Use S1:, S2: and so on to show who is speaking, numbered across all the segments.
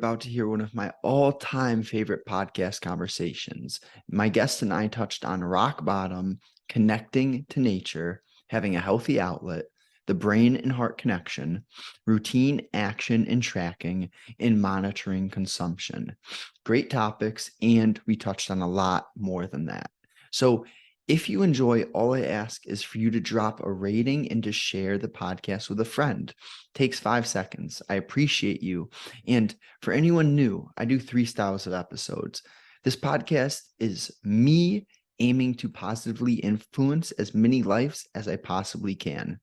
S1: about to hear one of my all-time favorite podcast conversations. My guest and I touched on rock bottom, connecting to nature, having a healthy outlet, the brain and heart connection, routine, action, and tracking, and monitoring consumption. Great topics, and we touched on a lot more than that. So if you enjoy, all I ask is for you to drop a rating and to share the podcast with a friend. Takes 5 seconds. I appreciate you. And for anyone new, I do 3 styles of episodes. This podcast is me aiming to positively influence as many lives as I possibly can.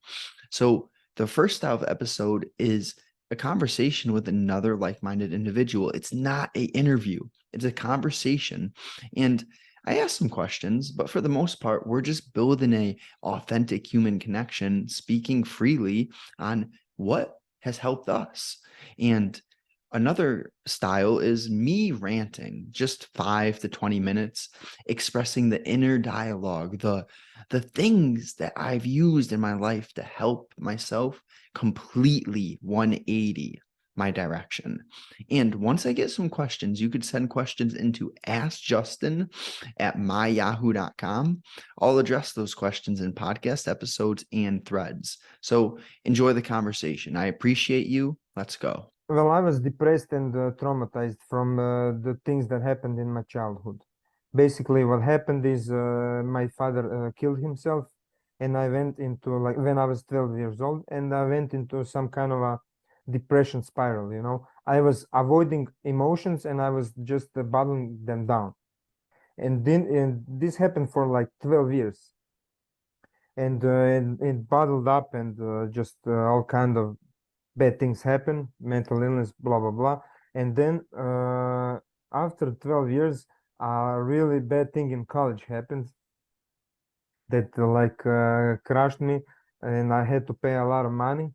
S1: So the first style of episode is a conversation with another like-minded individual. It's not an interview. It's a conversation. And I ask some questions, but for the most part, we're just building a authentic human connection, speaking freely on what has helped us. And another style is me ranting, just 5 to 20 minutes, expressing the inner dialogue, the things that I've used in my life to help myself completely 180 my direction. And once I get some questions, you could send questions into askjustin@myyahoo.com. I'll address those questions in podcast episodes and threads. So enjoy the conversation. I appreciate you. Let's go.
S2: Well, I was depressed and traumatized from the things that happened in my childhood. Basically, what happened is my father killed himself, and I went into, like, when I was 12 years old, and I went into some kind of a depression spiral. I was avoiding emotions, and I was just bottling them down. And this happened for like 12 years, and it bottled up, and just all kind of bad things happen, mental illness, blah blah blah. And then after 12 years, a really bad thing in college happened that crushed me, and I had to pay a lot of money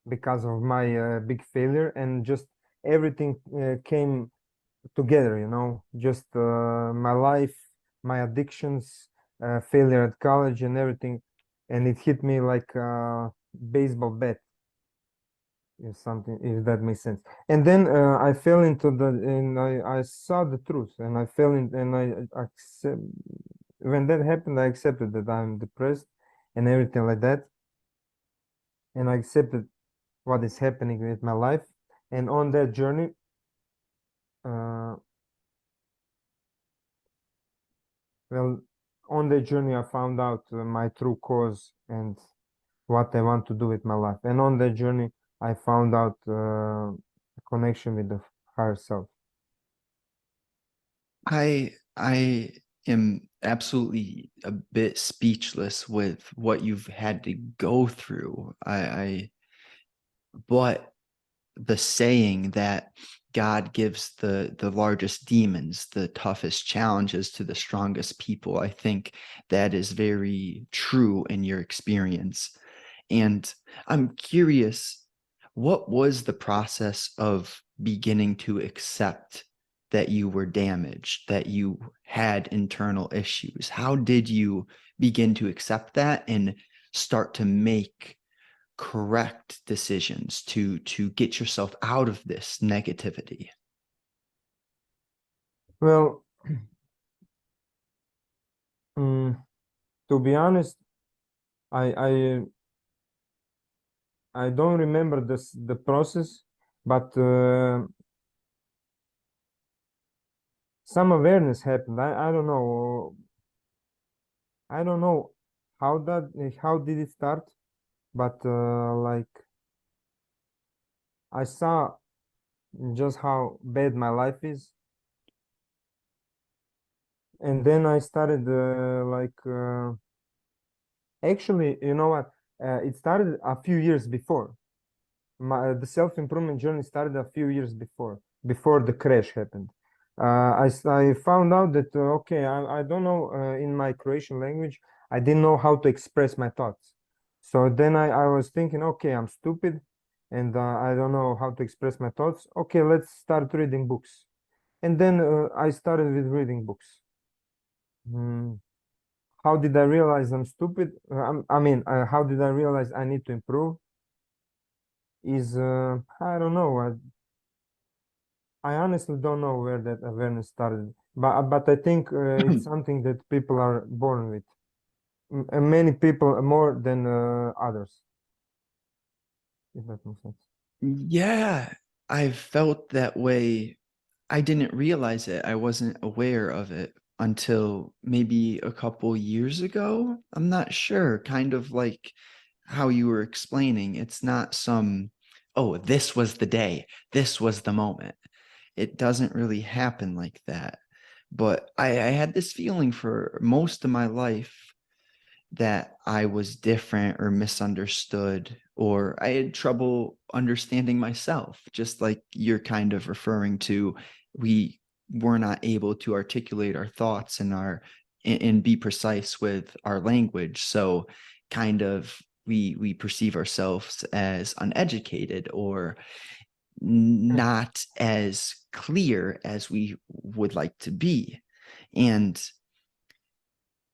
S2: because of my big failure, and just everything came together, just my life, my addictions, failure at college, and everything, and it hit me like a baseball bat, if that makes sense. And then I fell into and I saw the truth, and I fell in, and when that happened, I accepted that I'm depressed and everything like that, and I accepted what is happening with my life. And on that journey, uh, well, on that journey, I found out my true cause and what I want to do with my life. And on that journey, I found out a connection with the higher self.
S1: I am absolutely a bit speechless with what you've had to go through. But the saying that God gives the largest demons the toughest challenges to the strongest people, I think that is very true in your experience. And I'm curious, what was the process of beginning to accept that you were damaged, that you had internal issues? How did you begin to accept that and start to make correct decisions to get yourself out of this negativity?
S2: Well, to be honest, I I don't remember the process, but some awareness happened. I don't know. I don't know how did it start, but I saw just how bad my life is, and then I started actually, you know what? It started a few years before. The self-improvement journey started a few years before the crash happened. I found out that okay, I don't know, in my Croatian language, I didn't know how to express my thoughts. So then I was thinking, okay, I'm stupid, and I don't know how to express my thoughts. Okay, let's start reading books. And then I started with reading books. Hmm. How did I realize I'm stupid? How did I realize I need to improve? Is I don't know. I honestly don't know where that awareness started, but I think it's something that people are born with. Many people more than others, if that makes sense.
S1: Yeah, I felt that way. I didn't realize it. I wasn't aware of it until maybe a couple years ago. I'm not sure. Kind of like how you were explaining. It's not some, oh, this was the day, this was the moment. It doesn't really happen like that. But I had this feeling for most of my life that I was different or misunderstood, or I had trouble understanding myself, just like you're kind of referring to. We were not able to articulate our thoughts and be precise with our language. So kind of we perceive ourselves as uneducated or
S2: Mm.
S1: not as clear as we would like to be. And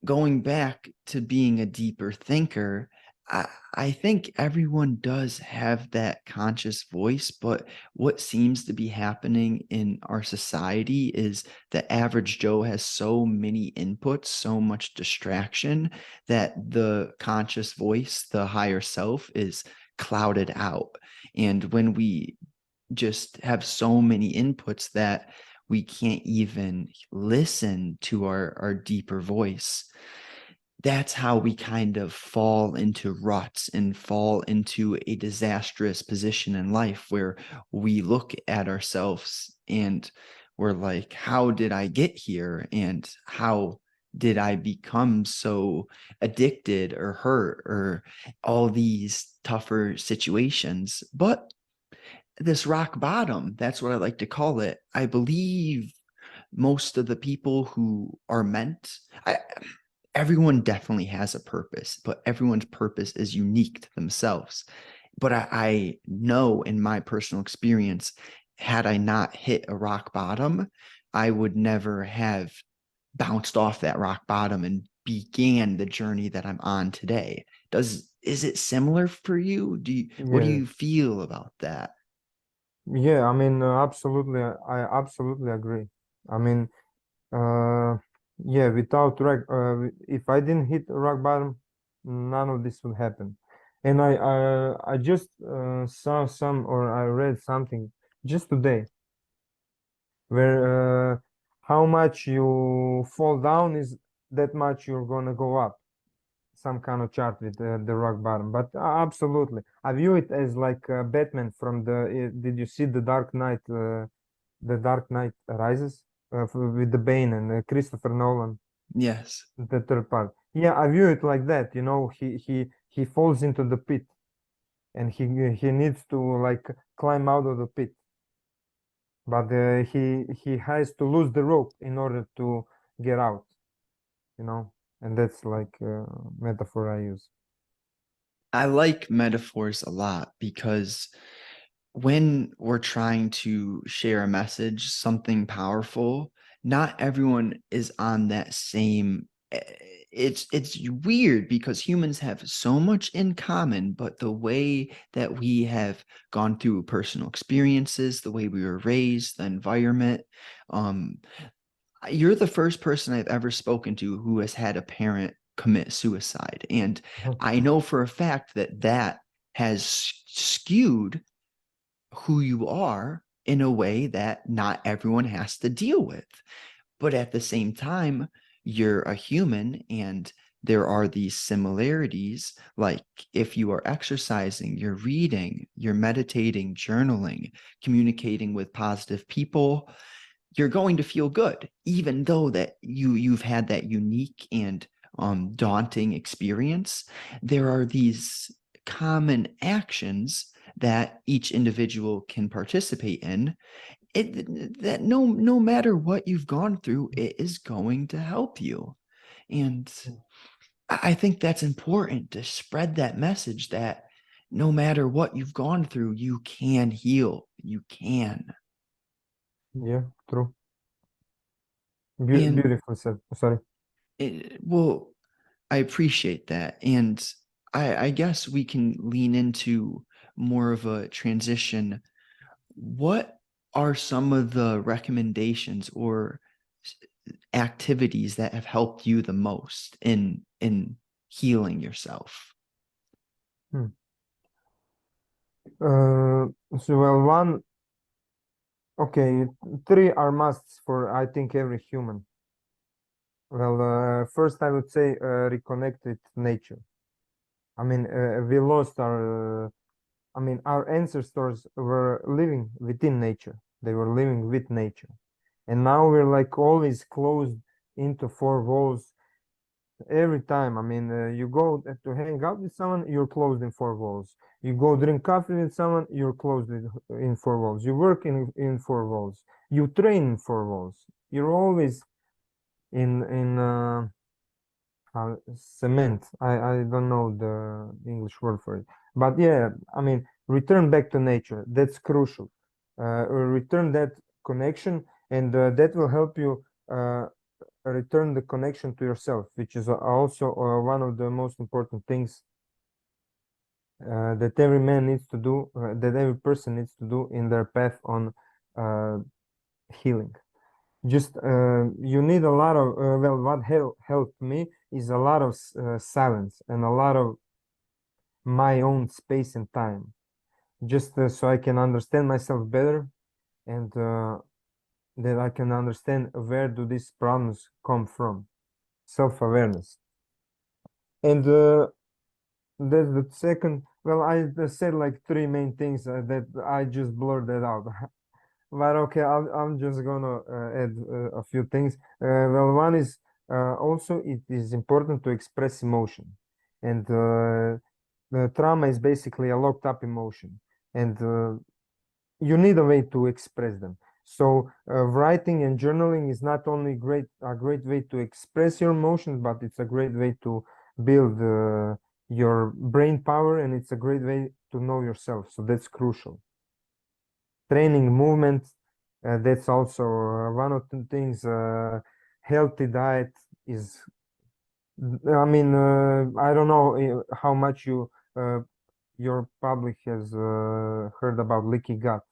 S1: going back to being a deeper thinker, I think everyone does have that conscious voice, but what seems to be happening in our society is the average Joe has so many inputs, so much distraction that the conscious voice, the higher self, is clouded out. And when we just have so many inputs that we can't even listen to our deeper voice, that's how we kind of fall into ruts and fall into a disastrous position in life where we look at ourselves and we're like, how did I get here? And how did I become so addicted or hurt or all these tougher situations? But this rock bottom, that's what I like to call it. I believe most of the people who are meant, everyone definitely has a purpose, but everyone's purpose is unique to themselves. But I know in my personal experience, had I not hit a rock bottom, I would never have bounced off that rock bottom and began the journey that I'm on today. Is it similar for you? What do
S2: Yeah,
S1: you feel about that?
S2: yeah. I mean, absolutely. I absolutely agree. I mean, uh, yeah. If I didn't hit rock bottom, none of this would happen. And I just saw some or I read something just today where how much you fall down is that much you're gonna go up. Some kind of chart with the rock bottom. But absolutely, I view it as like Batman from did you see the Dark Knight Rises with the Bane and Christopher Nolan,
S1: Yes.
S2: the third part? Yeah, I view it like that. You know, he falls into the pit and he needs to like climb out of the pit, but he has to lose the rope in order to get out. You know, and that's like metaphor I use.
S1: I like metaphors a lot because when we're trying to share a message, something powerful, not everyone is on that same. It's weird because humans have so much in common, but the way that we have gone through personal experiences, the way we were raised, the environment, um, you're the first person I've ever spoken to who has had a parent commit suicide. And I know for a fact that that has skewed who you are in a way that not everyone has to deal with. But at the same time, you're a human and there are these similarities. Like if you are exercising, you're reading, you're meditating, journaling, communicating with positive people, you're going to feel good, even though that you've had that unique and daunting experience. There are these common actions that each individual can participate in. That no matter what you've gone through, it is going to help you. And I think that's important to spread that message that no matter what you've gone through, you can heal. You can.
S2: Yeah, true.
S1: And
S2: Beautiful said. Sorry.
S1: well, I appreciate that. And I guess we can lean into more of a transition. What are some of the recommendations or activities that have helped you the most in healing yourself?
S2: Hmm. So well, one, okay, three are musts for I think every human. Well, first I would say reconnect with nature. I mean, we lost our. I mean, our ancestors were living within nature. They were living with nature, and now we're like always closed into four walls every time. I mean, you go to hang out with someone, you're closed in four walls. You go drink coffee with someone, you're closed in four walls. You work in four walls. You train in four walls. You're always in cement. I don't know the English word for it, but yeah, I mean, return back to nature. That's crucial. Return that connection, and that will help you return the connection to yourself, which is also one of the most important things that every man needs to do, that every person needs to do in their path on uh, healing. Just you need a lot of well, what helped me is a lot of silence and a lot of my own space and time, just so I can understand myself better, and that I can understand where do these problems come from. Self-awareness. And that's the second. Well, I said like three main things that I just blurred that out. But okay, I'm just gonna add a few things. Well, one is also it is important to express emotion, and the trauma is basically a locked up emotion, and you need a way to express them. So writing and journaling is not only a great way to express your emotions, but it's a great way to build your brain power, and it's a great way to know yourself. So that's crucial. Training, movement, that's also one of the things. Healthy diet is, I mean, I don't know how much your public has heard about leaky gut,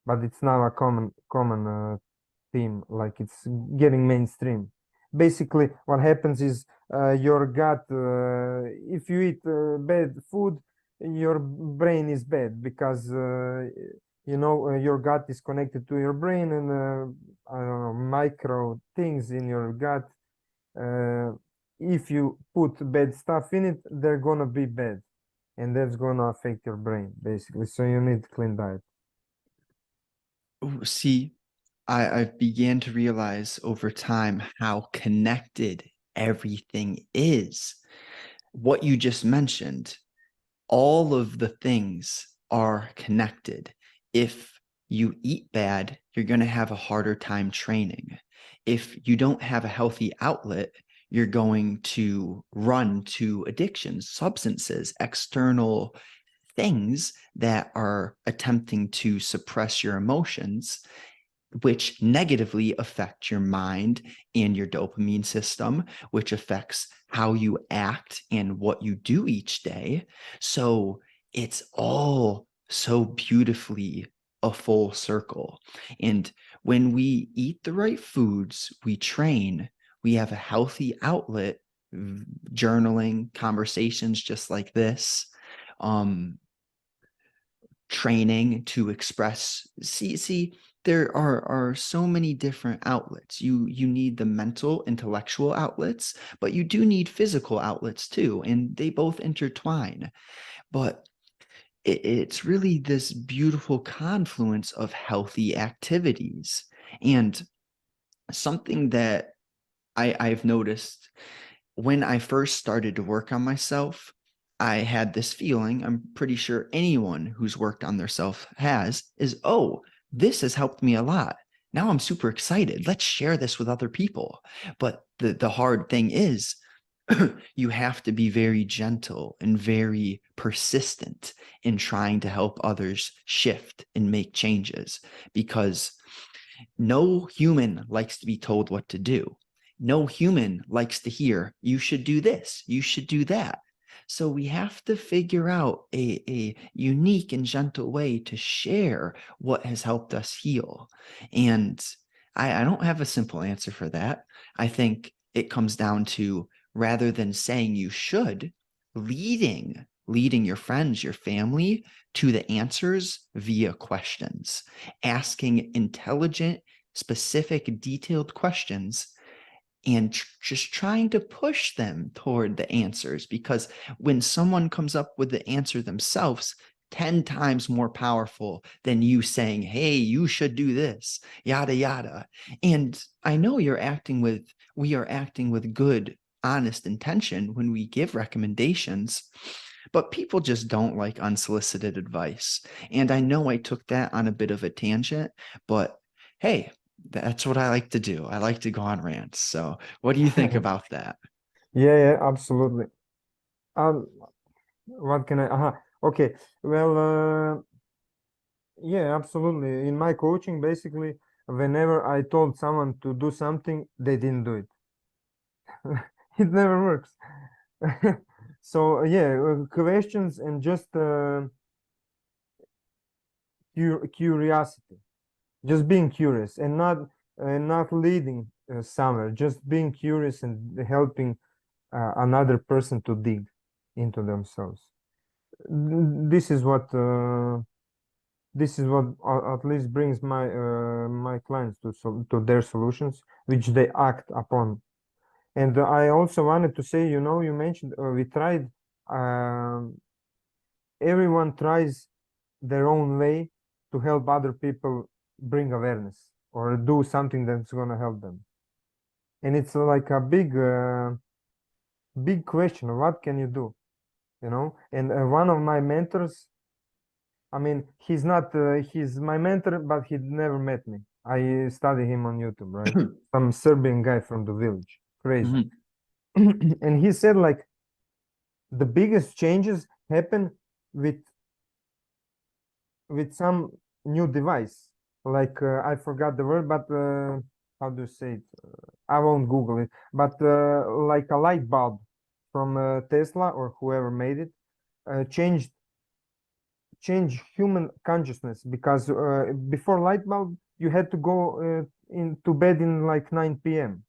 S2: but it's now a common theme, like it's getting mainstream. Basically what happens is your gut, if you eat bad food, your brain is bad, because your gut is connected to your brain, and I don't know, micro things in your gut, uh, if you put bad stuff in it, they're gonna be bad, and that's gonna affect your brain basically. So you need clean diet.
S1: Ooh, see, I've began to realize over time how connected everything is. What you just mentioned, all of the things are connected. If you eat bad, you're going to have a harder time training. If you don't have a healthy outlet, you're going to run to addictions, substances, external things that are attempting to suppress your emotions, which negatively affect your mind and your dopamine system, which affects how you act and what you do each day. So it's all so beautifully a full circle. And when we eat the right foods, we train, we have a healthy outlet, journaling, conversations just like this. Um, Training to express, see, there are so many different outlets. You need the mental intellectual outlets, but you do need physical outlets too, and they both intertwine. But it's really this beautiful confluence of healthy activities. And something that I've noticed when I first started to work on myself, I had this feeling, I'm pretty sure anyone who's worked on their self has, is, oh, this has helped me a lot. Now I'm super excited. Let's share this with other people. But the hard thing is, you have to be very gentle and very persistent in trying to help others shift and make changes, because no human likes to be told what to do. No human likes to hear, you should do this, you should do that. So we have to figure out a unique and gentle way to share what has helped us heal. And I don't have a simple answer for that. I think it comes down to, rather than saying you should, leading your friends, your family to the answers via questions, asking intelligent, specific, detailed questions, and just trying to push them toward the answers. Because when someone comes up with the answer themselves, 10 times more powerful than you saying, hey, you should do this, yada, yada. And I know we are acting with good, honest intention when we give recommendations, but people just don't like unsolicited advice. And I know I took that on a bit of a tangent, but hey, that's what I like to do. I like to go on rants. So, what do you think about that?
S2: Yeah, yeah, absolutely. Um, what can I? Okay. Well, yeah, absolutely. In my coaching, basically, whenever I told someone to do something, they didn't do it. It never works. So yeah, questions and just curiosity, just being curious and not leading somewhere, just being curious and helping another person to dig into themselves. This is what at least brings my clients to their solutions, which they act upon. And I also wanted to say, you mentioned we tried. Um, Everyone tries their own way to help other people bring awareness or do something that's going to help them. And it's like a big question. What can you do? And one of my mentors, I mean, he's my mentor, but he never met me. I study him on YouTube, right? Some Serbian guy from the village. Crazy.
S1: Mhm.
S2: And he said, like, the biggest changes happen with some new device. Like, I forgot the word, but how do you say it? I won't Google it. But like a light bulb from Tesla or whoever made it changed change human consciousness, because before light bulb you had to go into bed in like 9 p.m.,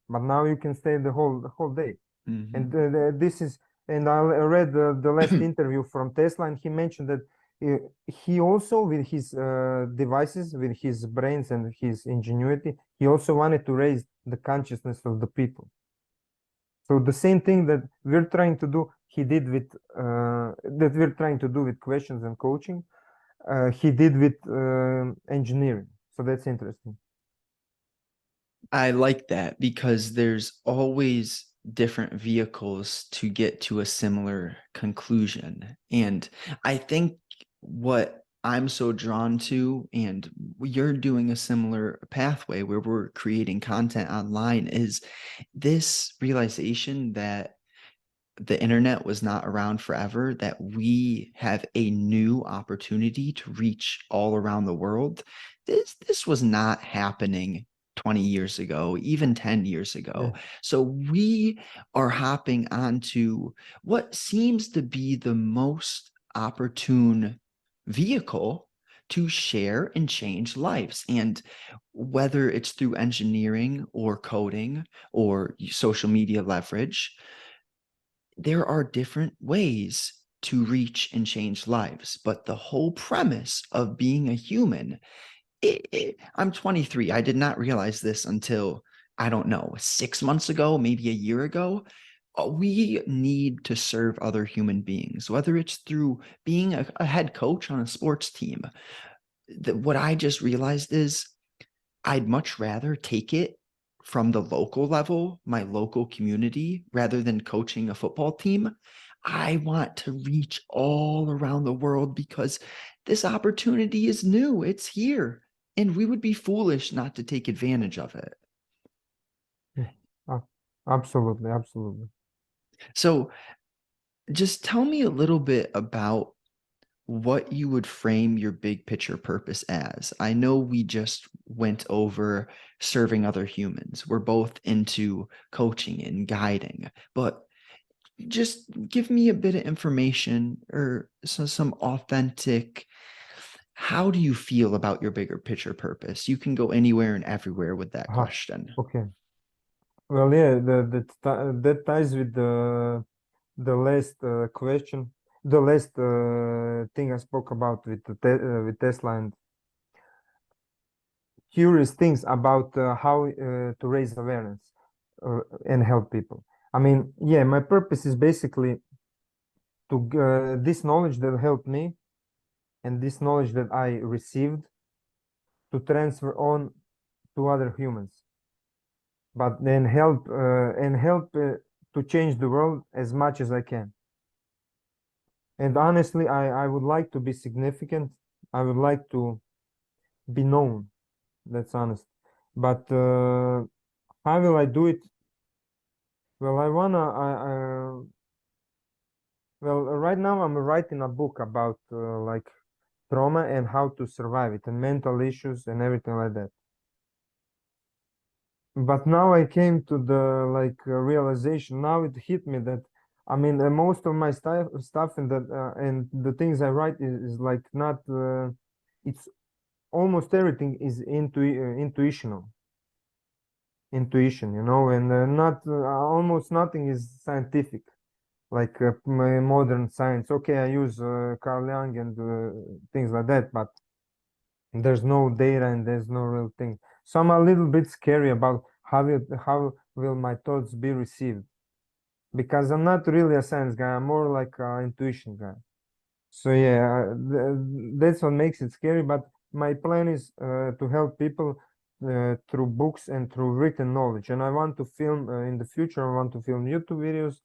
S2: but now you can stay the whole day. And
S1: Mhm.
S2: this is, and I read the last interview from Tesla, and he mentioned that he also, with his devices, with his brains and his ingenuity, he also wanted to raise the consciousness of the people. So the same thing that we're trying to do, he did with that we're trying to do with questions and coaching. He did with engineering. So that's interesting.
S1: I like that because there's always different vehicles to get to a similar conclusion. And I think what I'm so drawn to, and you're doing a similar pathway where we're creating content online, is this realization that the internet was not around forever, that we have a new opportunity to reach all around the world. This was not happening 20 years ago, even 10 years
S2: Yeah.
S1: ago. So we are hopping onto what seems to be the most opportune vehicle to share and change lives. And whether it's through engineering or coding or social media leverage, there are different ways to reach and change lives. But the whole premise of being a human, I'm 23. I did not realize this until, I don't know, 6 months ago, maybe a year ago. We need to serve other human beings, whether it's through being a head coach on a sports team. What I just realized is I'd much rather take it from the local level, my local community, rather than coaching a football team. I want to reach all around the world because this opportunity is new. It's here. And we would be foolish not to take advantage of it.
S2: Yeah. Uh, Absolutely, absolutely.
S1: So just tell me a little bit about what you would frame your big picture purpose as. I know we just went over serving other humans. We're both into coaching and guiding, but just give me a bit of information or some authentic. How do you feel about your bigger picture purpose? You can go anywhere and everywhere with that
S2: Ah,
S1: question.
S2: okay. Well, yeah, that ties with the last question, the last thing I spoke about with with Tesla, and curious things about how to raise awareness and help people. I mean, yeah, my purpose is basically to this knowledge that helped me and this knowledge that I received to transfer on to other humans, but then help to change the world as much as I can. And honestly, I would like to be significant. I would like to be known. That's honest. But how will I do it? Well, well, right now I'm writing a book about like trauma and how to survive it and mental issues and everything like that. But now I came to the like realization. Now it hit me that I mean most of my stuff and the things I write is like not. It's almost everything is intuitional, intuition, you know, and not almost nothing is scientific like modern science. Okay, I use Carl Jung and things like that, but there's no data and there's no real thing. So I'm a little bit scary about how will my thoughts be received because I'm not really a science guy. I'm more like an intuition guy. So yeah, that's what makes it scary. But my plan is to help people through books and through written knowledge. And I want to film in the future. I want to film YouTube videos.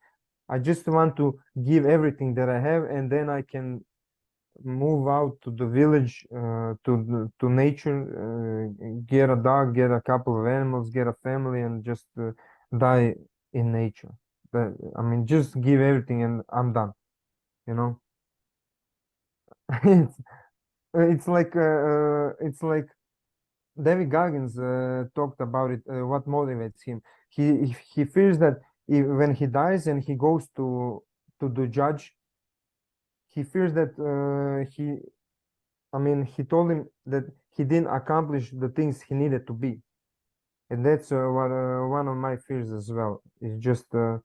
S2: I just want to give everything that I have, and then I can move out to the village, to nature, get a dog, get a couple of animals, get a family, and just die in nature. I mean, just give everything, and I'm done. You know, it's it's like David Goggins talked about it. What motivates him? He feels that when he dies and he goes to the judge, he fears that I mean, he told him that he didn't accomplish the things he needed to be, and that's what one of my fears as well. Is just to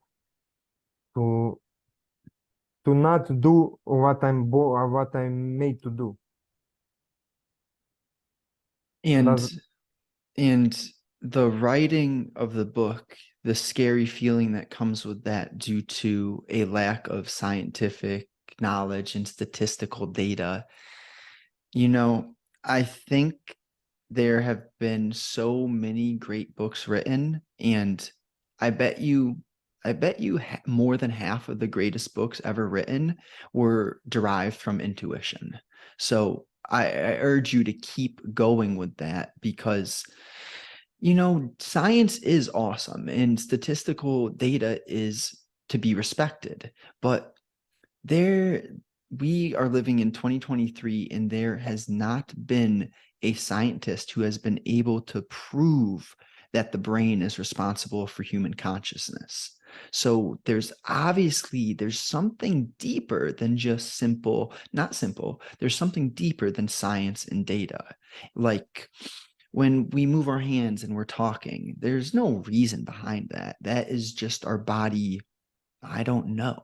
S2: not do what I'm made to do.
S1: And
S2: Does
S1: and the writing of the book, the scary feeling that comes with that due to a lack of scientific knowledge and statistical data, you know, I think there have been so many great books written, and I bet you more than half of the greatest books ever written were derived from intuition. So I urge you to keep going with that because science is awesome and statistical data is to be respected, but there we are living in 2023 and there has not been a scientist who has been able to prove that the brain is responsible for human consciousness. So there's something deeper than just not simple, there's something deeper than science and data. Like when we move our hands and we're talking, there's no reason behind that. That is just our body. I don't know.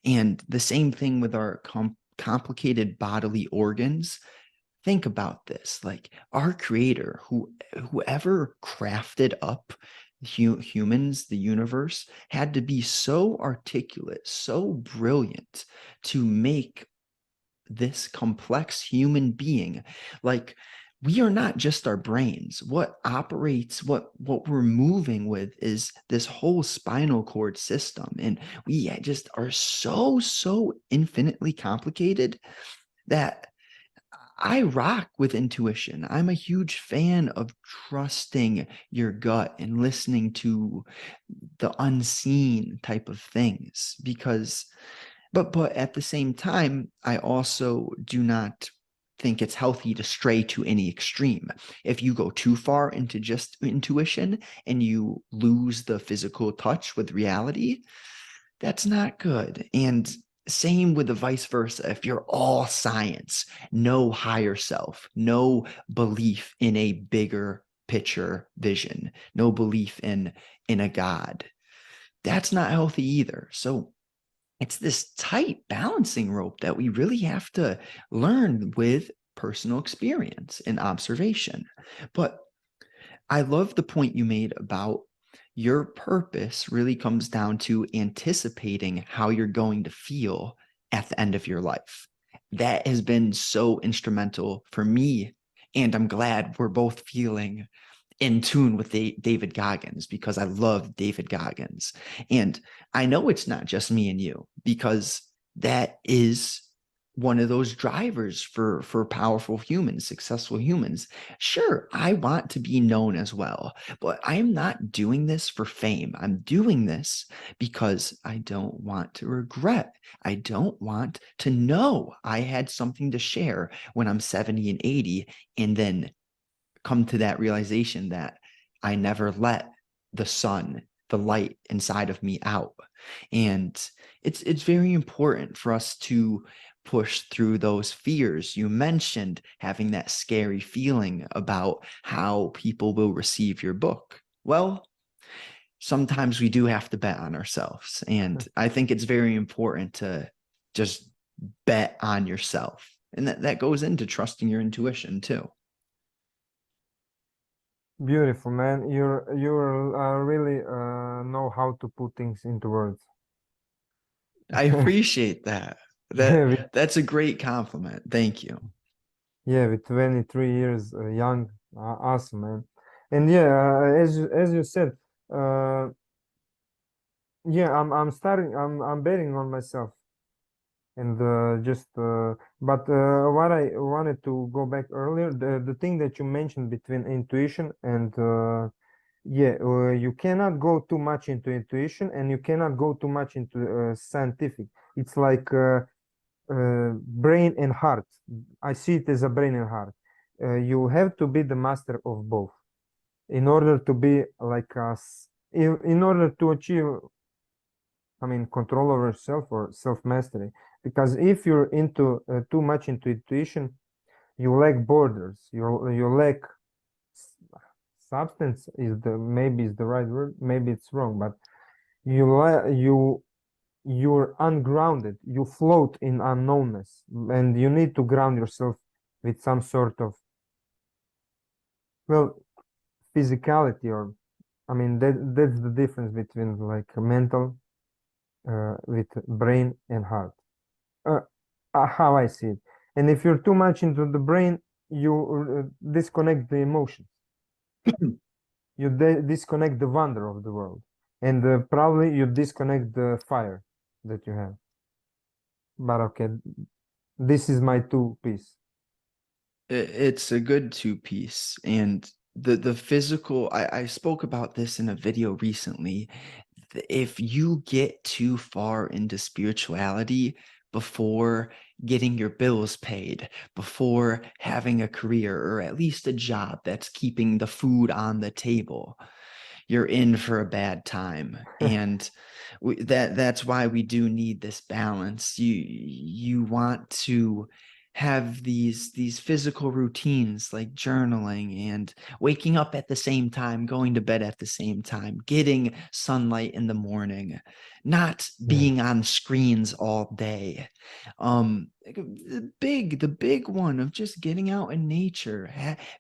S1: And the same thing with our complicated bodily organs. Think about this, like our creator, whoever crafted up humans, the universe, had to be so articulate, so brilliant to make this complex human being. Like we are not just our brains. What operates, what we're moving with is this whole spinal cord system. And we just are so infinitely complicated that I rock with intuition. I'm a huge fan of trusting your gut and listening to the unseen type of things because but at the same time, I also do not think it's healthy to stray to any extreme. If you go too far into just intuition and you lose the physical touch with reality, That's not good. And same with the vice versa. If you're all science, no higher self, no belief in a bigger picture vision, no belief in a God, that's not healthy either. So it's this tight balancing rope that we really have to learn with personal experience and observation. But I love the point you made about your purpose really comes down to anticipating how you're going to feel at the end of your life. That has been so instrumental for me. And I'm glad we're both feeling in tune with David Goggins because I love David Goggins. And I know it's not just me and you because that is one of those drivers for powerful humans, successful humans. Sure, I want to be known as well, but I'm not doing this for fame. I'm doing this because I don't want to regret. I don't want to know I had something to share when I'm 70 and 80 and then come to that realization that I never let the sun, the light inside of me out. And it's very important for us to push through those fears. You mentioned having that scary feeling about how people will receive your book. Well, sometimes we do have to bet on ourselves. And I think it's very important to just bet on yourself. And that goes into trusting your intuition too.
S2: Beautiful, man. You're really know how to put things into words.
S1: I appreciate that.
S2: With,
S1: That's a great compliment. Thank you.
S2: yeah, with 23 years young, awesome, man. And yeah, as you said, uh, yeah, I'm betting on myself, and just but what I wanted to go back earlier, the thing that you mentioned between intuition and yeah, you cannot go too much into intuition, and you cannot go too much into scientific. It's like brain and heart. I see it as a brain and heart. You have to be the master of both in order to be like us. In order to achieve, I mean, control over yourself or self mastery. Because if you're into too much into intuition, you lack borders. You lack substance is the maybe is the right word. Maybe it's wrong, but you're ungrounded. You float in unknownness, and you need to ground yourself with some sort of, well, physicality, or I mean that's the difference between like mental with brain and heart. Uh, how I see it. And if you're too much into the brain, you disconnect the emotions. You disconnect the wonder of the world, and probably you disconnect the fire that you have. But okay, this is my two piece.
S1: It's a good two piece. And the physical, I spoke about this in a video recently. If you get too far into spirituality before getting your bills paid, before having a career or at least a job that's keeping the food on the table, you're in for a bad time. And that's why we do need this balance. You want to have these physical routines like journaling and waking up at the same time, going to bed at the same time, getting sunlight in the morning, not
S2: Yeah.
S1: being on screens all day. The big one of just getting out in nature,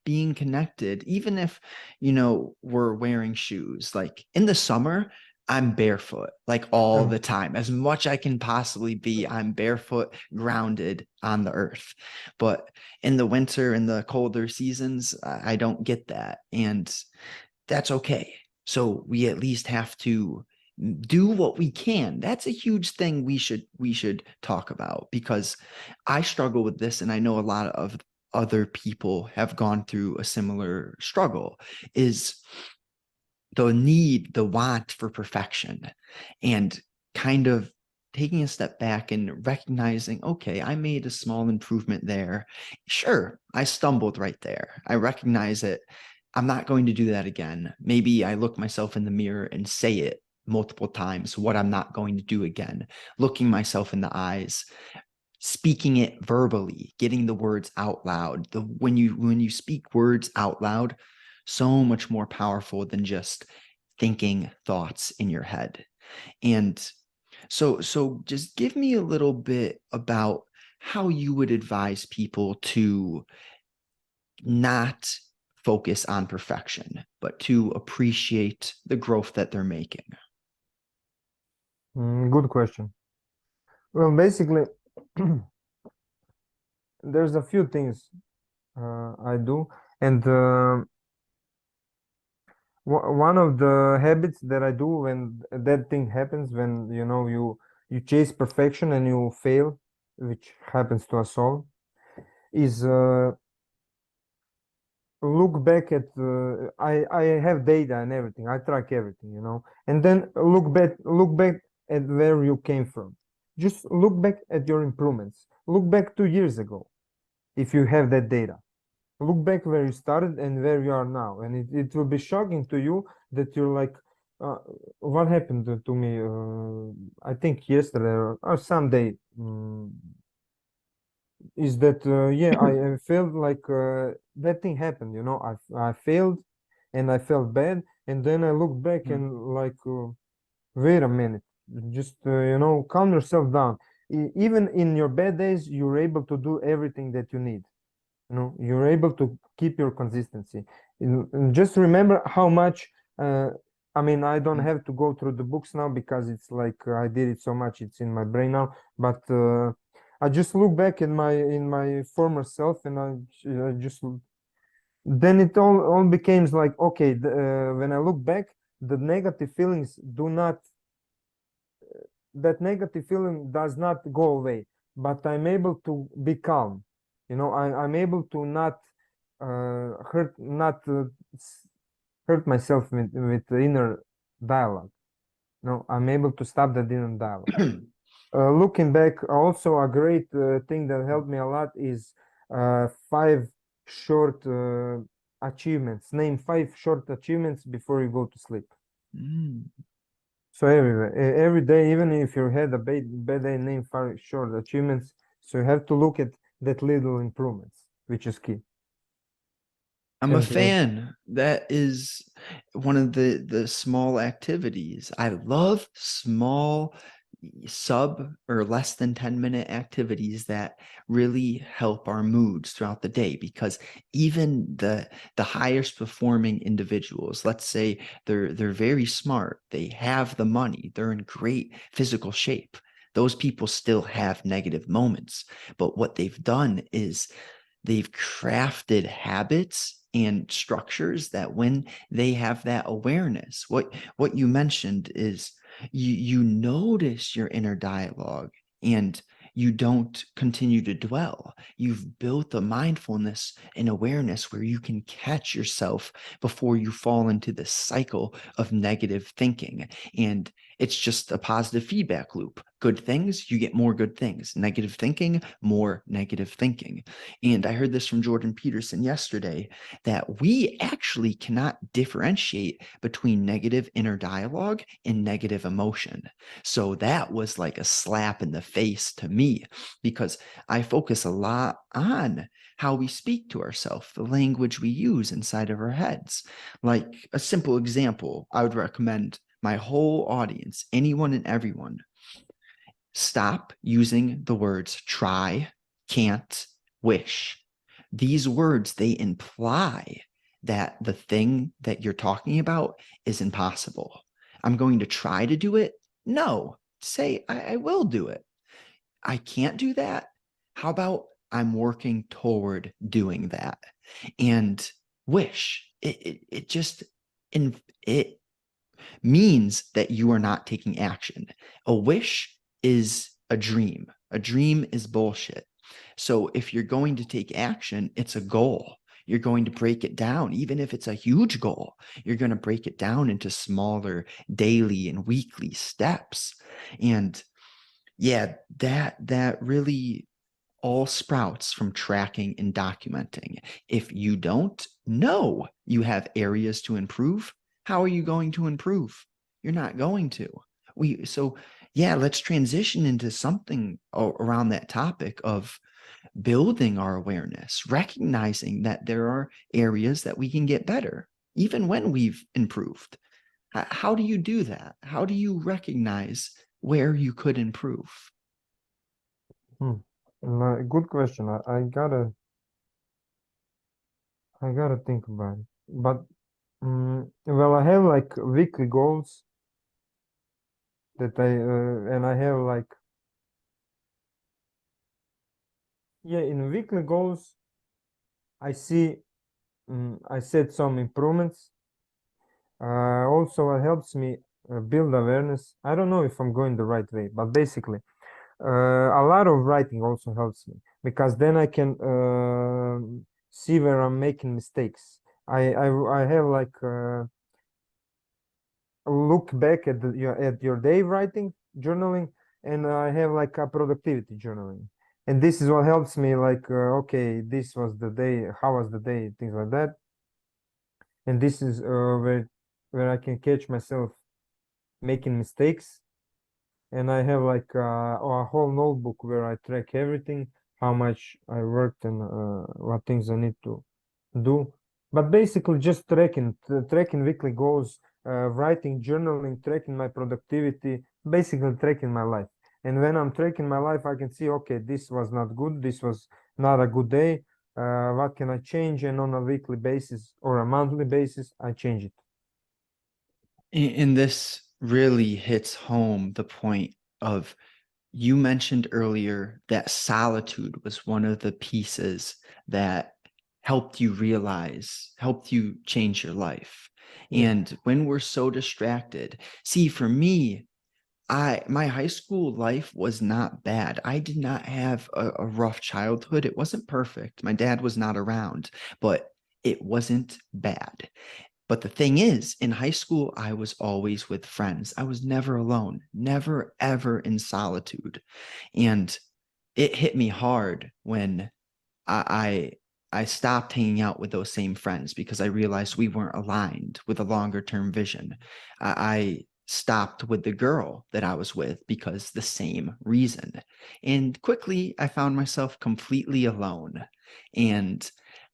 S1: being connected, even if we're wearing shoes. Like in the summer, I'm barefoot like all
S2: Oh,
S1: the time. As much I can possibly be, I'm barefoot, grounded on the earth. But in the winter, in the colder seasons, I don't get that. And that's okay. So we at least have to do what we can. That's a huge thing we should talk about because I struggle with this and I know a lot of other people have gone through a similar struggle is the need, the want for perfection, and kind of taking a step back and recognizing, okay, I made a small improvement there. Sure, I stumbled right there. I recognize it. I'm not going to do that again. Maybe I look myself in the mirror and say it multiple times, what I'm not going to do again, looking myself in the eyes, speaking it verbally, getting the words out loud. When you speak words out loud, so much more powerful than just thinking thoughts in your head. And so just give me a little bit about how you would advise people to not focus on perfection, but to appreciate the growth that they're making.
S2: Good question. Well, basically, there's a few things I do, and one of the habits that I do when that thing happens, when you chase perfection and you fail, which happens to us all, is look back at I have data and everything. I track everything, and then look back at where you came from. Just look back at your improvements. Look back 2 years ago if you have that data. Look back where you started and where you are now, and it will be shocking to you that you're like, what happened to me? I think yesterday or someday. Is that yeah, I felt like that thing happened, I failed and I felt bad, and then I looked back and like, wait a minute, just calm yourself down. Even in your bad days, you're able to do everything that you need. You're able to keep your consistency. And just remember how much I mean, I don't have to go through the books now because it's like I did it so much, it's in my brain now. But I just look back in my former self, and I just then it all becomes like, okay, when I look back, the negative feelings do not that negative feeling does not go away, but I'm able to be calm. I'm able to not hurt myself with the inner dialogue. No, I'm able to stop that inner dialogue. Looking back, also a great thing that helped me a lot is 5 short achievements. Name 5 short achievements before you go to sleep. So every day, even if you had a bad day, name 5 short achievements. So you have to look at that little improvements, which is key.
S1: I'm a fan. That is one of the small activities. I love small sub or less than 10-minute activities that really help our moods throughout the day, because even the highest performing individuals, let's say they're very smart, they have the money, they're in great physical shape, those people still have negative moments. But what they've done is they've crafted habits and structures that when they have that awareness, what you mentioned is you notice your inner dialogue and you don't continue to dwell. You've built a mindfulness and awareness where you can catch yourself before you fall into this cycle of negative thinking. And it's just a positive feedback loop. Good things, you get more good things. Negative thinking, more negative thinking. And I heard this from Jordan Peterson yesterday, that we actually cannot differentiate between negative inner dialogue and negative emotion. So that was like a slap in the face to me, because I focus a lot on how we speak to ourselves, the language we use inside of our heads. Like a simple example, I would recommend my whole audience, anyone and everyone, stop using the words try, can't, wish. These words, they imply that the thing that you're talking about is impossible. I'm going to try to do it. No, say I will do it. I can't do that. How about I'm working toward doing that? And wish, it just, it means that you are not taking action. A wish is a dream. A dream is bullshit. So if you're going to take action, it's a goal. You're going to break it down. Even if it's a huge goal, you're going to break it down into smaller daily and weekly steps. And yeah, that really all sprouts from tracking and documenting. If you don't know you have areas to improve, how are you going to improve? You're not going to. So yeah, let's transition into something around that topic of building our awareness, recognizing that there are areas that we can get better, even when we've improved. How do you do that? How do you recognize where you could improve?
S2: Good question. I gotta think about it. But well, I have like weekly goals that and I have like, yeah, in weekly goals, I see, I set some improvements. Also, it helps me build awareness. I don't know if I'm going the right way, but basically, a lot of writing also helps me because then I can see where I'm making mistakes. I have like look back at your day writing, journaling, and I have like a productivity journaling. And this is what helps me like, okay, this was the day, how was the day, things like that. And this is where I can catch myself making mistakes. And I have like a whole notebook where I track everything, how much I worked and what things I need to do. But basically just tracking weekly goals, writing, journaling, tracking my productivity, basically tracking my life. And when I'm tracking my life, I can see, okay, this was not good. This was not a good day. What can I change? And on a weekly basis or a monthly basis, I change it.
S1: And this really hits home the point of, you mentioned earlier that solitude was one of the pieces that helped you change your life.
S2: Yeah.
S1: And when we're so distracted, see, for me, my high school life was not bad. I did not have a rough childhood. It wasn't perfect. My dad was not around, but it wasn't bad. But the thing is, in high school, I was always with friends. I was never alone, never ever in solitude. And it hit me hard when I I stopped hanging out with those same friends because I realized we weren't aligned with a longer term vision. I stopped with the girl that I was with because the same reason. And quickly I found myself completely alone. And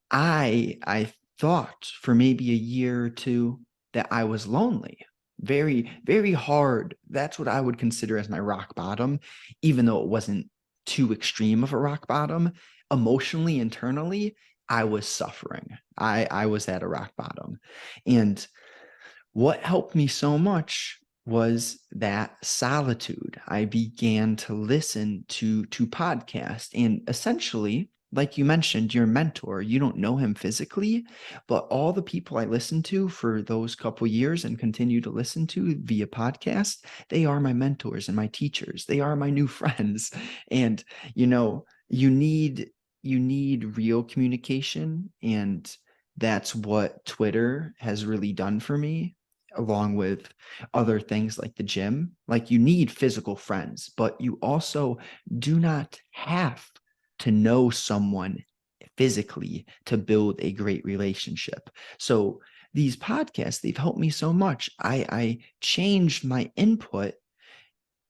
S1: I thought for maybe a year or two that I was lonely. Very, very hard. That's what I would consider as my rock bottom, even though it wasn't too extreme of a rock bottom. Emotionally, internally, I was suffering. I was at a rock bottom. And what helped me so much was that solitude. I began to listen to podcasts, and essentially, like you mentioned, your mentor, you don't know him physically, but all the people I listened to for those couple years and continue to listen to via podcast, they are my mentors and my teachers. They are my new friends. And you know, you need real communication, and that's what Twitter has really done for me, along with other things like the gym. Like, you need physical friends, but you also do not have to know someone physically to build a great relationship. So these podcasts, they've helped me so much. I changed my input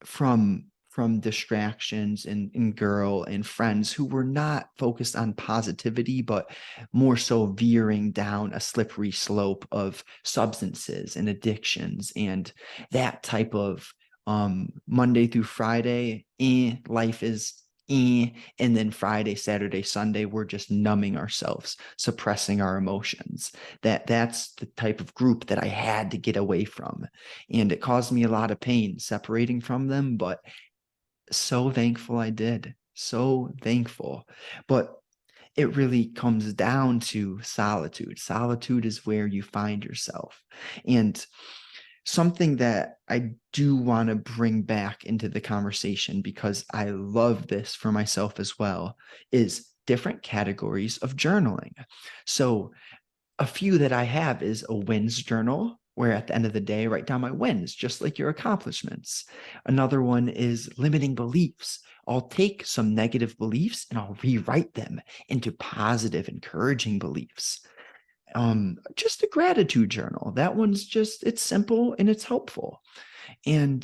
S1: from distractions and girl and friends who were not focused on positivity, but more so veering down a slippery slope of substances and addictions and that type of Monday through Friday, life is and then Friday, Saturday, Sunday, we're just numbing ourselves, suppressing our emotions. That's the type of group that I had to get away from. And it caused me a lot of pain separating from them, but so thankful I did. So thankful. But it really comes down to solitude. Solitude is where you find yourself. And something that I do want to bring back into the conversation, because I love this for myself as well, is different categories of journaling. So a few that I have is a wins journal, where at the end of the day, I write down my wins, just like your accomplishments. Another one is limiting beliefs. I'll take some negative beliefs and I'll rewrite them into positive, encouraging beliefs. just a gratitude journal. That one's just, it's simple and it's helpful. And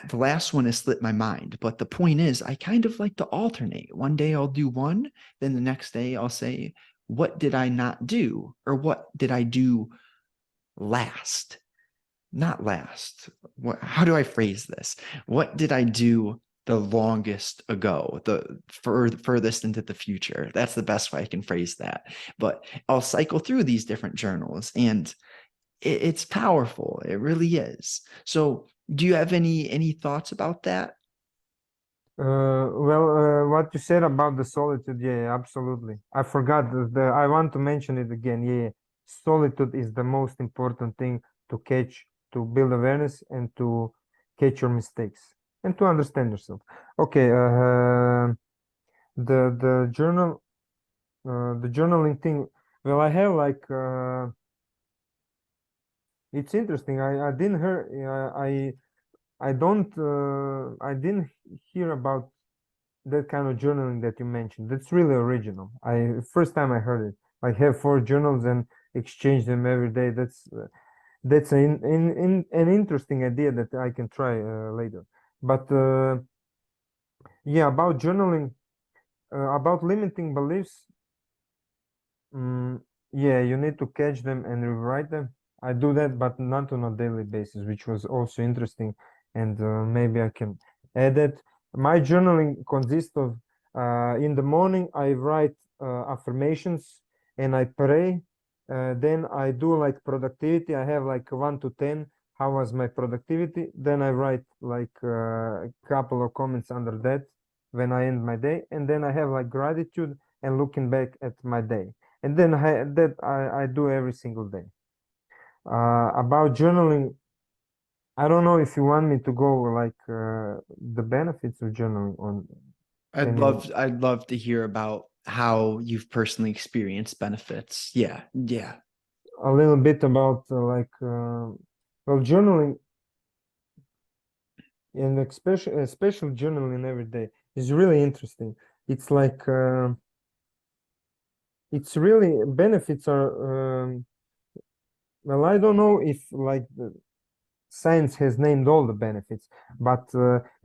S1: the last one has slipped my mind, but the point is, I kind of like to alternate. One day I'll do one, then the next day I'll say, what did I not do? Or what did I do last? Not last. How do I phrase this? What did I do the longest ago, the furthest into the future? That's the best way I can phrase that. But I'll cycle through these different journals, and it's powerful. It really is. So, do you have any thoughts about that?
S2: What you said about the solitude, yeah, absolutely. I forgot I want to mention it again. Yeah, solitude is the most important thing to catch, to build awareness, and to catch your mistakes and to understand yourself. Okay, the journal, the journaling thing. Well, I have like it's interesting. I didn't hear. I don't. I didn't hear about that kind of journaling that you mentioned. That's really original. First time I heard it. I have 4 journals and exchange them every day. That's an interesting idea that I can try later. But yeah, about journaling, about limiting beliefs. Yeah, you need to catch them and rewrite them. I do that, but not on a daily basis, which was also interesting. And maybe I can add it. My journaling consists of in the morning, I write affirmations and I pray. Then I do like productivity. I have like 1 to 10. How was my productivity? Then I write like a couple of comments under that when I end my day. And then I have like gratitude and looking back at my day, and then I do every single day. About journaling, I don't know if you want me to go like the benefits of journaling on. Can you
S1: I'd love to hear about how you've personally experienced benefits. Yeah, yeah.
S2: a little bit about well, journaling and especially journaling every day is really interesting. It's like it's really benefits are well, I don't know if like science has named all the benefits, but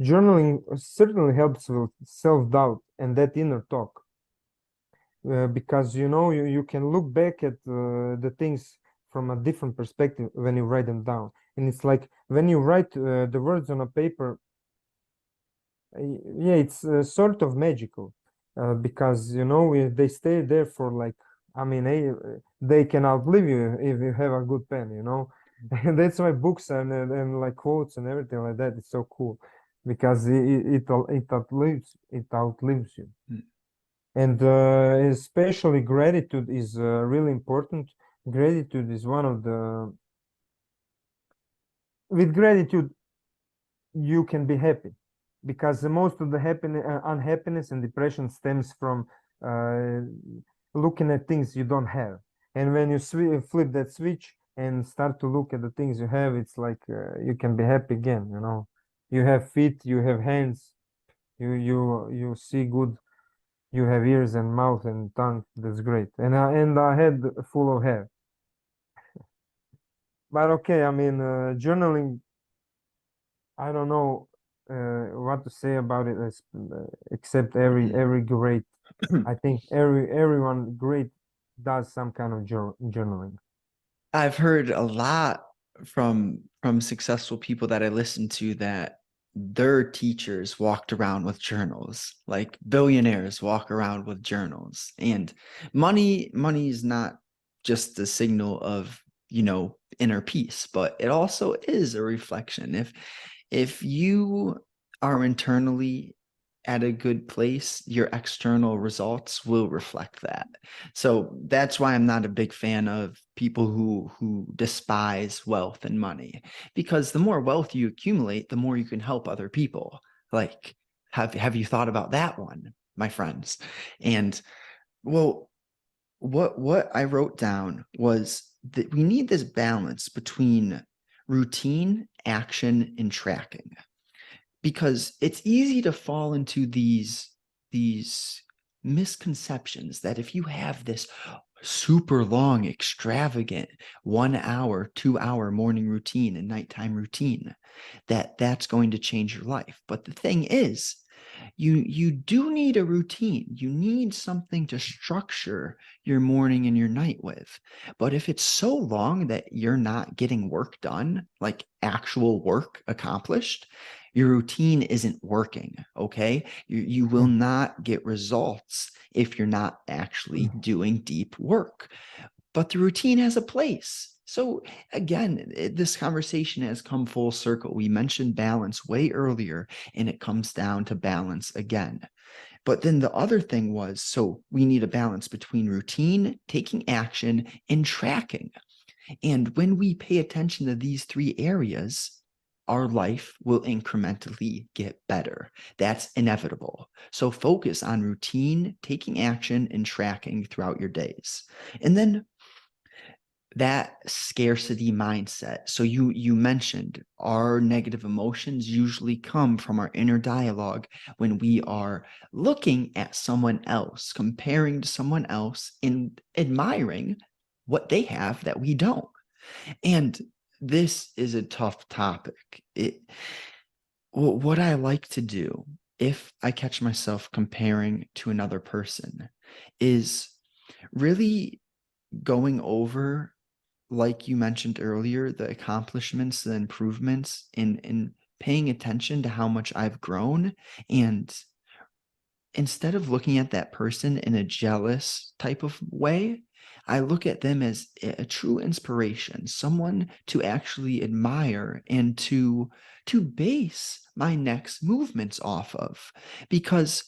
S2: journaling certainly helps with self-doubt and that inner talk. Because you can look back at the things from a different perspective when you write them down. And it's like when you write the words on a paper, yeah, it's sort of magical because they stay there for like, I mean, they can outlive you if you have a good pen. And that's why books and like quotes and everything like that is so cool because it outlives you.
S1: Mm.
S2: And especially gratitude is really important. Gratitude is one of the with gratitude you can be happy because the most of the unhappiness and depression stems from uh, looking at things you don't have. And when you flip that switch and start to look at the things you have, it's like you can be happy again. You have feet, you have hands, you see good, you have ears and mouth and tongue. That's great. And a head full of hair. But okay, I mean, journaling, I don't know what to say about it except every great. I think everyone great does some kind of journaling.
S1: I've heard a lot from successful people that I listen to that their teachers walked around with journals, like billionaires walk around with journals. And money is not just a signal of, inner peace, but it also is a reflection. If you are internally at a good place, your external results will reflect that. So that's why I'm not a big fan of people who despise wealth and money, because the more wealth you accumulate, the more you can help other people. Like, have you thought about that one, my friends? And well, what I wrote down was that we need this balance between routine, action, and tracking, because it's easy to fall into these misconceptions that if you have this super long, extravagant 1 hour, 2 hour morning routine and nighttime routine, that's going to change your life. But the thing is, you do need a routine. You need something to structure your morning and your night with. But if it's so long that you're not getting work done, like actual work accomplished, your routine isn't working. Okay. You will not get results if you're not actually doing deep work. But the routine has a place. So again, this conversation has come full circle. We mentioned balance way earlier, and it comes down to balance again. But then the other thing was, so we need a balance between routine, taking action, and tracking. And when we pay attention to these three areas, our life will incrementally get better. That's inevitable. So focus on routine, taking action, and tracking throughout your days. And then that scarcity mindset. So you mentioned our negative emotions usually come from our inner dialogue when we are looking at someone else, comparing to someone else, and admiring what they have that we don't. And this is a tough topic. What I like to do if I catch myself comparing to another person is really going over, like you mentioned earlier, the accomplishments, the improvements, and paying attention to how much I've grown. And instead of looking at that person in a jealous type of way, I look at them as a true inspiration, someone to actually admire and to base my next movements off of. Because,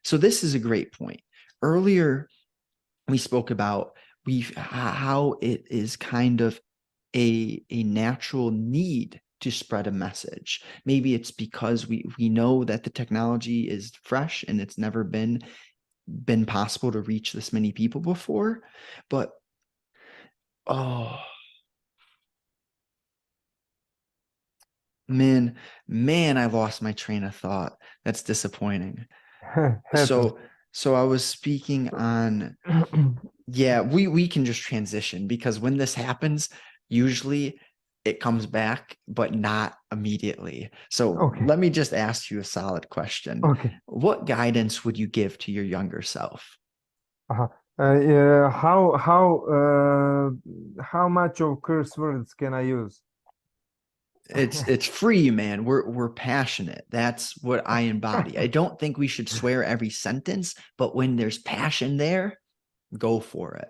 S1: so this is a great point. Earlier, we spoke about how it is kind of a natural need to spread a message. Maybe it's because we know that the technology is fresh and it's never been possible to reach this many people before. But oh man, I lost my train of thought. That's disappointing.
S2: Happens.
S1: So I was speaking on, yeah, we can just transition because when this happens, usually it comes back, but not immediately. So
S2: Okay,
S1: let me just ask you a solid question.
S2: okay.
S1: What guidance would you give to your younger self?
S2: Uh-huh. How much of curse words can I use?
S1: It's free, man. We're passionate. That's what I embody. I don't think we should swear every sentence, but when there's passion there, go for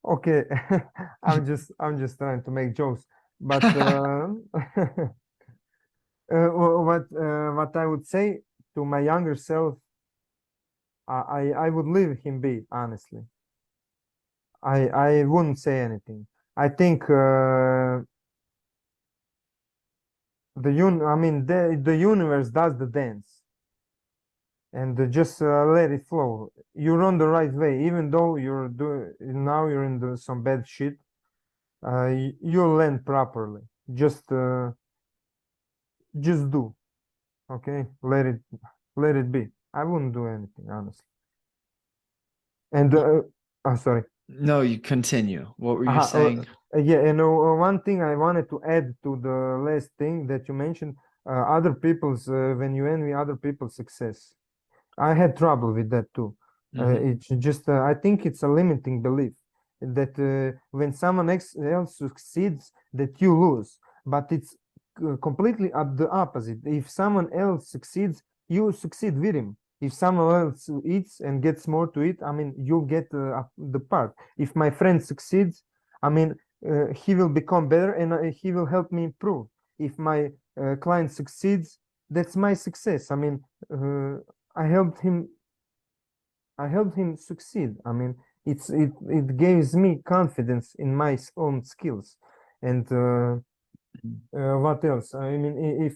S2: Okay,
S1: it.
S2: I'm just trying to make jokes, but what I would say to my younger self, I would leave him be, honestly. I wouldn't say anything. I think I mean the universe does the dance, and just let it flow. You're on the right way, even though you're in some bad shit. You'll land properly. Just do, okay? Let it be. I wouldn't do anything, honestly. And sorry.
S1: No, you continue. What were you
S2: Uh,
S1: saying?
S2: yeah, one thing I wanted to add to the last thing that you mentioned, when you envy other people's success. I had trouble with that too.
S1: Hmm.
S2: It's just, I think it's a limiting belief that when someone else succeeds, that you lose. But it's completely at the opposite. If someone else succeeds, you succeed with him. If someone else eats and gets more to eat, I mean, you get the part. If my friend succeeds, I mean, he will become better and he will help me improve. If my client succeeds, that's my success. I mean, I helped him I helped him succeed. I mean, it gives me confidence in my own skills. And what else? I mean,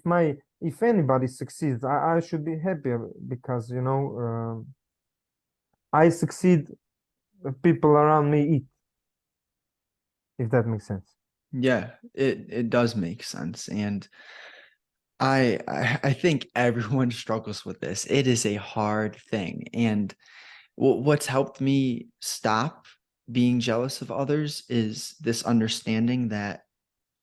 S2: if anybody succeeds, I should be happy because I succeed, people around me eat, if that makes sense.
S1: Yeah, it does make sense. And I think everyone struggles with this. It is a hard thing. And What's helped me stop being jealous of others is this understanding that,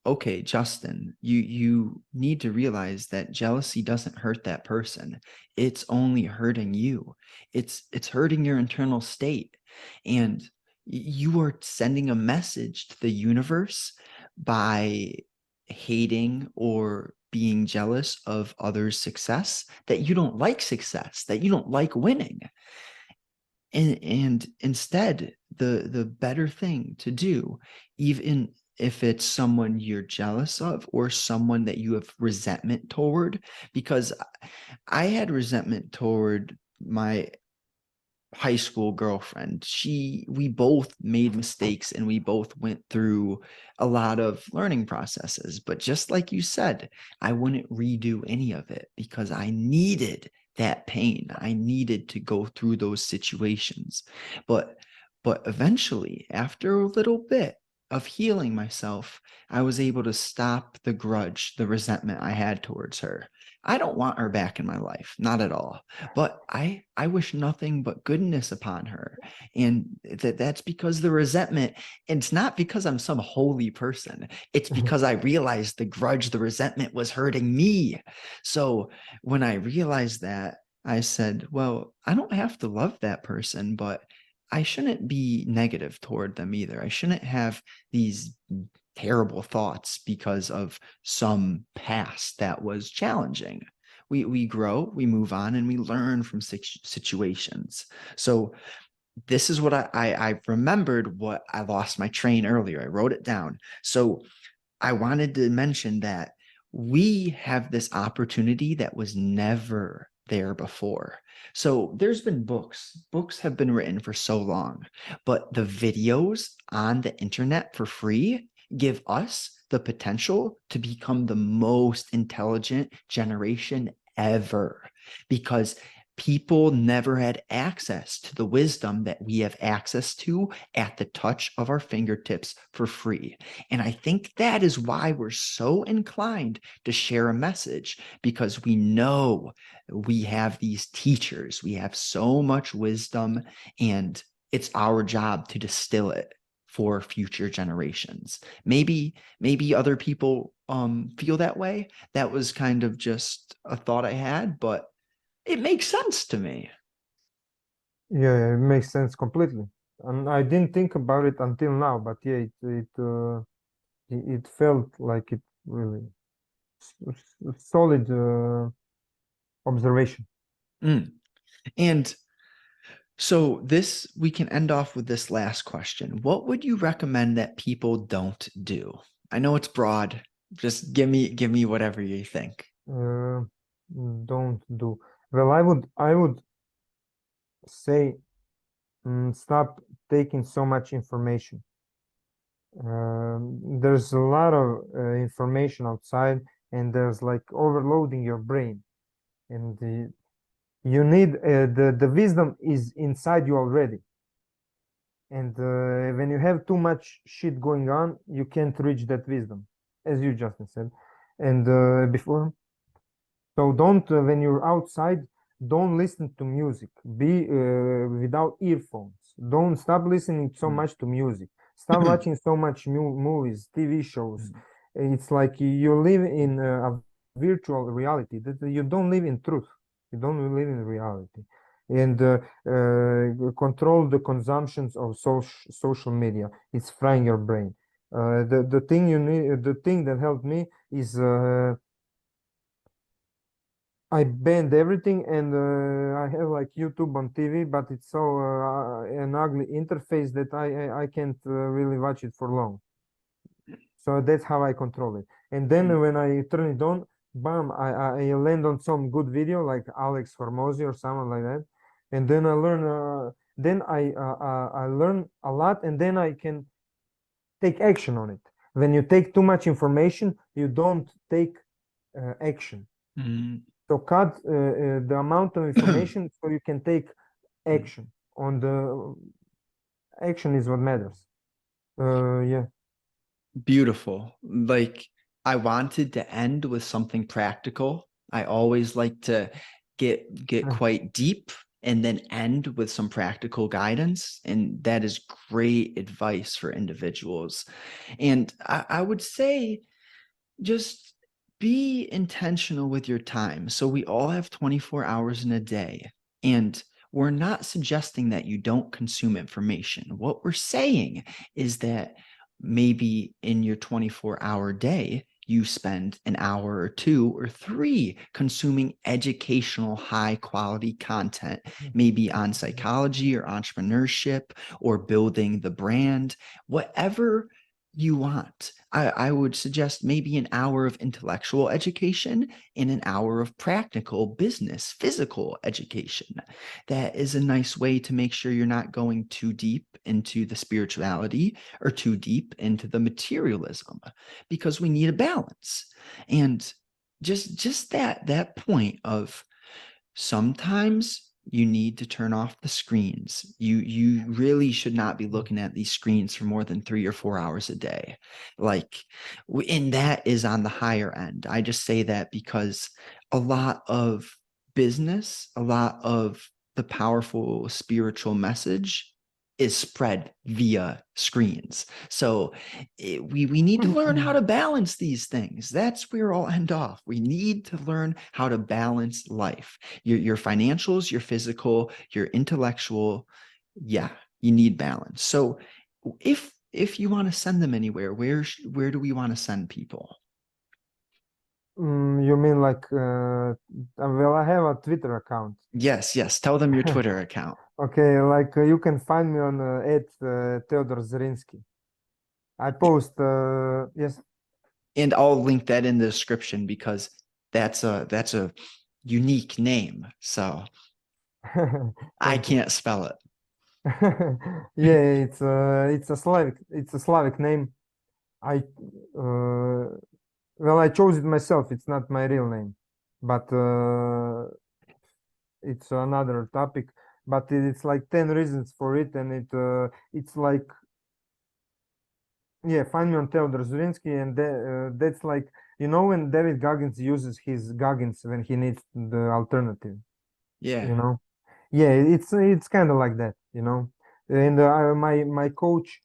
S1: okay, Justin, you need to realize that jealousy doesn't hurt that person. It's only hurting you. It's hurting your internal state. And you are sending a message to the universe by hating or being jealous of others' success, that you don't like success, that you don't like winning. And instead, the better thing to do, even if it's someone you're jealous of or someone that you have resentment toward, because I had resentment toward my high school girlfriend. We both made mistakes and we both went through a lot of learning processes. But just like you said, I wouldn't redo any of it because I needed that pain. I needed to go through those situations. But eventually, after a little bit of healing myself, I was able to stop the grudge, the resentment I had towards her. I don't want her back in my life, not at all. But I wish nothing but goodness upon her. And that's because the resentment, it's not because I'm some holy person. It's because I realized the grudge, the resentment was hurting me. So when I realized that, I said, well, I don't have to love that person, but I shouldn't be negative toward them either. I shouldn't have these terrible thoughts because of some past that was challenging. We grow, we move on, and we learn from situations. So this is what I remembered what I lost my train earlier. I wrote it down. So I wanted to mention that we have this opportunity that was never there before. So there's been books have been written for so long, but the videos on the internet for free give us the potential to become the most intelligent generation ever, because people never had access to the wisdom that we have access to at the touch of our fingertips for free. And I think that is why we're so inclined to share a message, because we know we have these teachers, we have so much wisdom, and it's our job to distill it for future generations. Maybe other people feel that way. That was kind of just a thought I had, but it makes sense to me.
S2: Yeah, it makes sense completely. And I didn't think about it until now, but yeah, it felt like it really solid observation.
S1: Mm. And so this we can end off with this last question. What would you recommend that people don't do? I know it's broad. Just give me whatever you think.
S2: Uh, don't do. Well, I would say stop taking so much information. There's a lot of information outside, and there's like overloading your brain, and you need the wisdom is inside you already. And when you have too much shit going on, you can't reach that wisdom, as you just said. And before, so don't, when you're outside, don't listen to music. Be without earphones. Don't stop listening so much to music. Stop watching so much movies, TV shows. It's like you live in a virtual reality that you don't live in truth. You don't live in reality. And control the consumptions of social media. It's frying your brain. The thing you need, the thing that helped me is I banned everything, and I have like YouTube on TV, but it's so an ugly interface that I can't really watch it for long. So that's how I control it. And then when I turn it on, bam, I land on some good video like Alex Hormozy or someone like that, and then I learn. Then I learn a lot, and then I can take action on it. When you take too much information, you don't take action.
S1: Mm.
S2: So cut the amount of information so you can take action. On the action is what matters. Yeah.
S1: Beautiful. Like, I wanted to end with something practical. I always like to get quite deep and then end with some practical guidance. And that is great advice for individuals. And I would say just be intentional with your time. So we all have 24 hours in a day, and we're not suggesting that you don't consume information. What we're saying is that maybe in your 24-hour day, you spend an hour or two or three consuming educational, high quality content, maybe on psychology or entrepreneurship or building the brand, whatever you want. I would suggest maybe an hour of intellectual education and an hour of practical business, physical education. That is a nice way to make sure you're not going too deep into the spirituality or too deep into the materialism, because we need a balance. And just that point of sometimes you need to turn off the screens. You really should not be looking at these screens for more than 3 or 4 hours a day. Like, and that is on the higher end. I just say that because a lot of business, a lot of the powerful spiritual message is spread via screens. So we need to learn how to balance these things. That's where I'll end off. We need to learn how to balance life. Your financials, your physical, your intellectual. Yeah, you need balance. So if you want to send them anywhere, where do we want to send people?
S2: You mean like, well, I have a Twitter account.
S1: Yes. Tell them your Twitter account.
S2: Okay, like you can find me on @Theodor Zrinsky. I post, yes.
S1: And I'll link that in the description because that's a unique name. So I
S2: Thank you.
S1: can't spell it.
S2: Yeah, it's a Slavic name. I well, I chose it myself. It's not my real name, but it's another topic. But it's like 10 reasons for it, and it's like, yeah, find me on Theodor Zurinsky, and that's like, when David Goggins uses his Goggins when he needs the alternative,
S1: Yeah.
S2: you know. Yeah, it's kind of like that, And my coach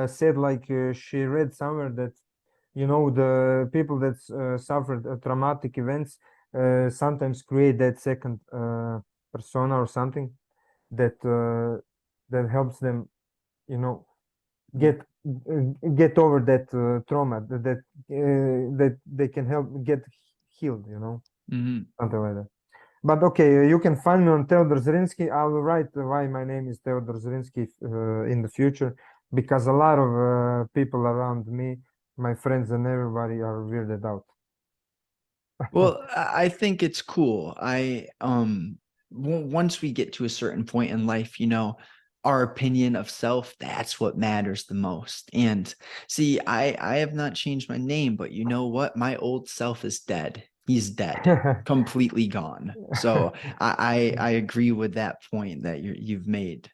S2: said, like, she read somewhere that, the people that suffered traumatic events sometimes create that second persona or something that that helps them, you know, get get over that trauma, that they can help get healed,
S1: Mhm.
S2: something like that. But okay, you can find me on Theodor Zrinsky. I will write why my name is Theodor Zrinsky in the future, because a lot of people around me, my friends and everybody, are weirded out.
S1: Well, I think it's cool. Once we get to a certain point in life, our opinion of self, that's what matters the most. And see, I have not changed my name, but you know what? My old self is dead. He's dead, completely gone. So I agree with that point that you've made.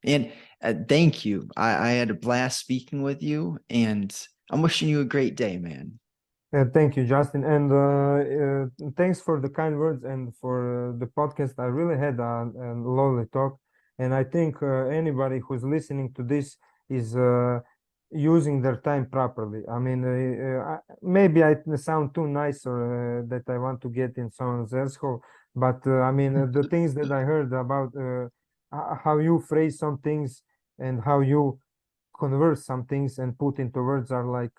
S1: And thank you. I had a blast speaking with you, and I'm wishing you a great day, man.
S2: Thank you, Justin, and thanks for the kind words and for the podcast. I really had a lovely talk, and I think anybody who's listening to this is using their time properly. I mean, maybe I sound too nice, or that I want to get in someone's asshole, but I mean, the things that I heard about how you phrase some things and how you convert some things and put into words are like,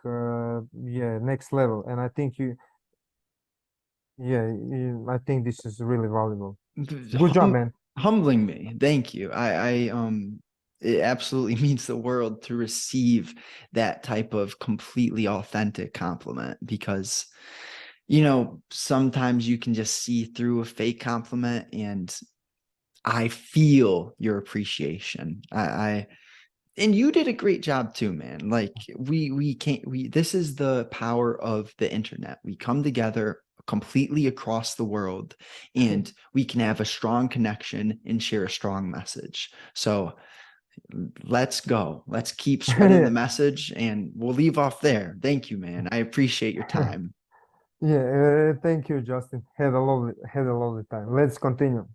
S2: yeah, next level. And I think I think this is really valuable. Good job, man.
S1: Humbling me. Thank you. It absolutely means the world to receive that type of completely authentic compliment, because, sometimes you can just see through a fake compliment, and I feel your appreciation. And you did a great job too, man. Like, we can't we this is the power of the internet. We come together completely across the world, and we can have a strong connection and share a strong message. So let's go. Let's keep spreading the
S2: Yeah.
S1: message, and we'll leave off there. Thank you, man. I appreciate your time.
S2: Yeah, thank you, Justin. Had a lovely time. Let's continue.